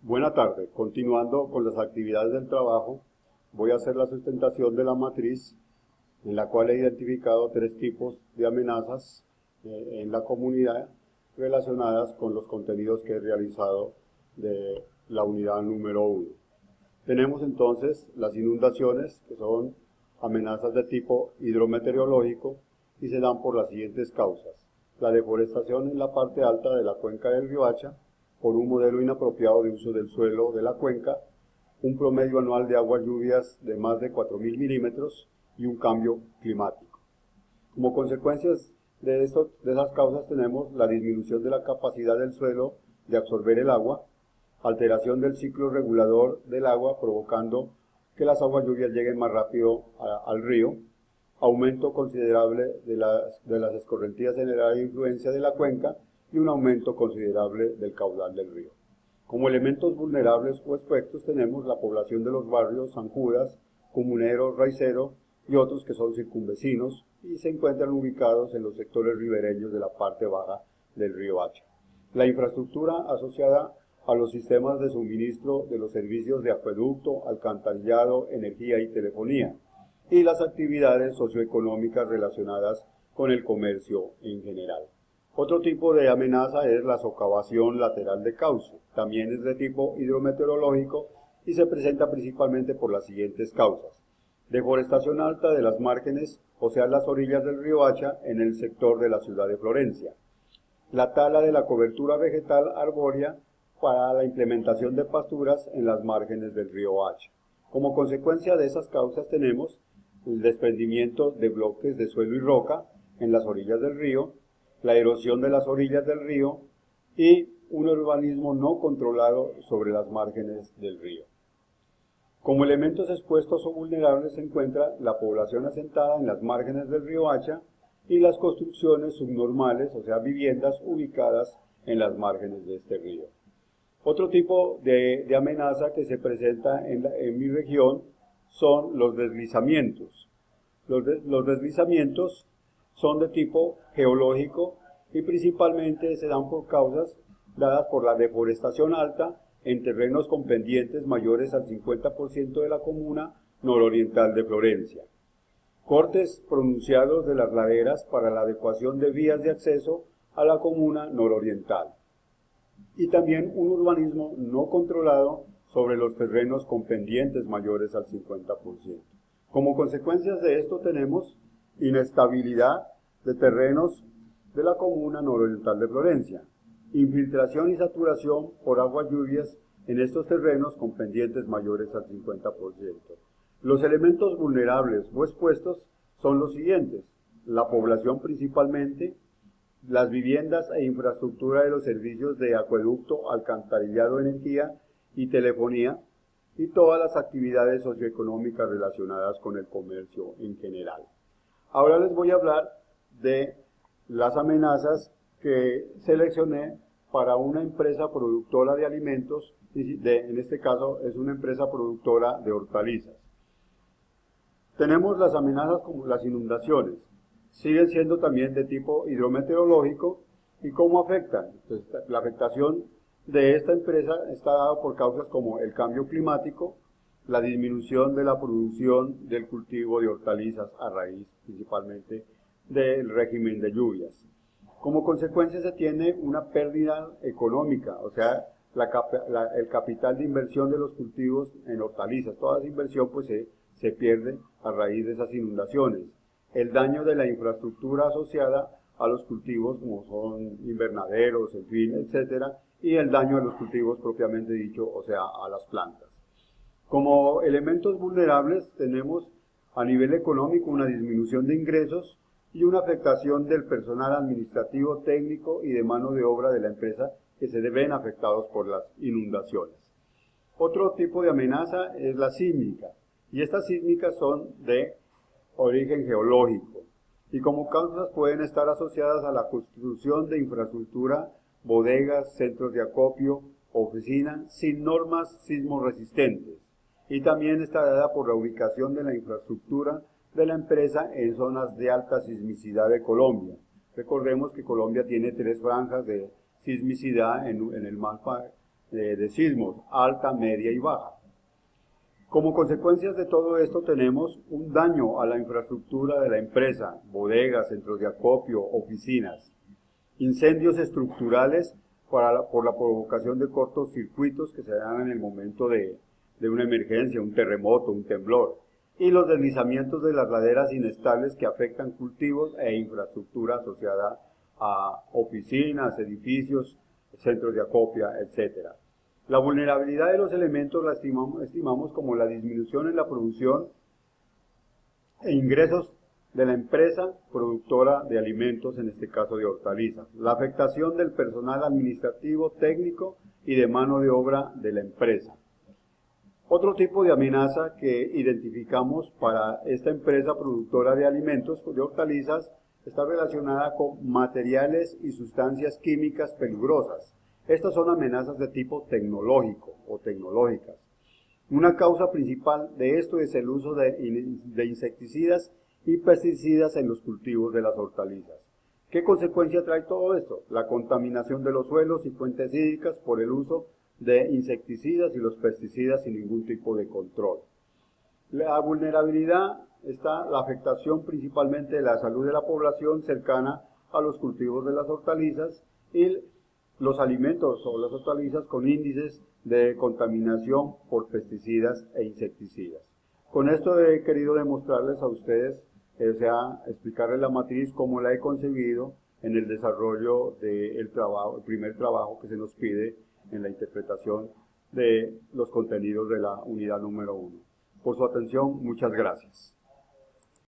Buena tarde. Continuando con las actividades del trabajo, voy a hacer la sustentación de la matriz en la cual he identificado tres tipos de amenazas en la comunidad relacionadas con los contenidos que he realizado de la unidad número 1. Tenemos entonces las inundaciones, que son amenazas de tipo hidrometeorológico y se dan por las siguientes causas. La deforestación en la parte alta de la cuenca del Riohacha, por un modelo inapropiado de uso del suelo de la cuenca, un promedio anual de aguas lluvias de más de 4.000 milímetros y un cambio climático. Como consecuencias de esas causas tenemos la disminución de la capacidad del suelo de absorber el agua, alteración del ciclo regulador del agua provocando que las aguas lluvias lleguen más rápido al río, aumento considerable de las escorrentías en el área de influencia de la cuenca y un aumento considerable del caudal del río. Como elementos vulnerables o expuestos tenemos la población de los barrios San Judas, Comunero, Raicero y otros que son circunvecinos y se encuentran ubicados en los sectores ribereños de la parte baja del río Hacha. La infraestructura asociada a los sistemas de suministro de los servicios de acueducto, alcantarillado, energía y telefonía, y las actividades socioeconómicas relacionadas con el comercio en general. Otro tipo de amenaza es la socavación lateral de cauce. También es de tipo hidrometeorológico y se presenta principalmente por las siguientes causas. Deforestación alta de las márgenes, o sea, las orillas del río Hacha en el sector de la ciudad de Florencia. La tala de la cobertura vegetal arbórea para la implementación de pasturas en las márgenes del río Hacha. Como consecuencia de esas causas tenemos el desprendimiento de bloques de suelo y roca en las orillas del río, la erosión de las orillas del río y un urbanismo no controlado sobre las márgenes del río. Como elementos expuestos o vulnerables se encuentra la población asentada en las márgenes del río Hacha y las construcciones subnormales, o sea, viviendas ubicadas en las márgenes de este río. Otro tipo de amenaza que se presenta en mi región son los deslizamientos. Los deslizamientos son de tipo geológico y principalmente se dan por causas dadas por la deforestación alta en terrenos con pendientes mayores al 50% de la comuna nororiental de Florencia. Cortes pronunciados de las laderas para la adecuación de vías de acceso a la comuna nororiental. Y también un urbanismo no controlado sobre los terrenos con pendientes mayores al 50%. Como consecuencias de esto tenemos inestabilidad de terrenos de la comuna nororiental de Florencia, infiltración y saturación por aguas lluvias en estos terrenos con pendientes mayores al 50%. Los elementos vulnerables o expuestos son los siguientes: la población principalmente, las viviendas e infraestructura de los servicios de acueducto, alcantarillado, energía y telefonía, y todas las actividades socioeconómicas relacionadas con el comercio en general. Ahora les voy a hablar de las amenazas que seleccioné para una empresa productora de alimentos, en este caso es una empresa productora de hortalizas. Tenemos las amenazas como las inundaciones, siguen siendo también de tipo hidrometeorológico. ¿Y cómo afectan? Entonces, la afectación de esta empresa está dada por causas como el cambio climático, la disminución de la producción del cultivo de hortalizas a raíz principalmente del régimen de lluvias. Como consecuencia se tiene una pérdida económica, o sea, el capital de inversión de los cultivos en hortalizas, toda esa inversión pues se pierde a raíz de esas inundaciones. El daño de la infraestructura asociada a los cultivos, como son invernaderos, en fin, etcétera, y el daño de los cultivos propiamente dicho, o sea, a las plantas. Como elementos vulnerables tenemos a nivel económico una disminución de ingresos y una afectación del personal administrativo, técnico y de mano de obra de la empresa que se ven afectados por las inundaciones. Otro tipo de amenaza es la sísmica, y estas sísmicas son de origen geológico y como causas pueden estar asociadas a la construcción de infraestructura, bodegas, centros de acopio, oficinas sin normas sismo resistentes, y también está dada por la ubicación de la infraestructura de la empresa en zonas de alta sismicidad de Colombia. Recordemos que Colombia tiene 3 franjas de sismicidad en el mapa de sismos, alta, media y baja. Como consecuencias de todo esto tenemos un daño a la infraestructura de la empresa, bodegas, centros de acopio, oficinas, incendios estructurales por la provocación de cortocircuitos que se dan en el momento de una emergencia, un terremoto, un temblor, y los deslizamientos de las laderas inestables que afectan cultivos e infraestructura asociada a oficinas, edificios, centros de acopio, etc. La vulnerabilidad de los elementos la estimamos como la disminución en la producción e ingresos de la empresa productora de alimentos, en este caso de hortalizas, la afectación del personal administrativo, técnico y de mano de obra de la empresa. Otro tipo de amenaza que identificamos para esta empresa productora de alimentos, de hortalizas, está relacionada con materiales y sustancias químicas peligrosas. Estas son amenazas de tipo tecnológico o tecnológicas. Una causa principal de esto es el uso de insecticidas y pesticidas en los cultivos de las hortalizas. ¿Qué consecuencia trae todo esto? La contaminación de los suelos y fuentes hídricas por el uso de insecticidas y los pesticidas sin ningún tipo de control. La vulnerabilidad está la afectación principalmente de la salud de la población cercana a los cultivos de las hortalizas y los alimentos o las hortalizas con índices de contaminación por pesticidas e insecticidas. Con esto he querido demostrarles a ustedes, explicarles la matriz, cómo la he concebido en el desarrollo del trabajo, el primer trabajo que se nos pide en la interpretación de los contenidos de la unidad número 1. Por su atención, muchas gracias.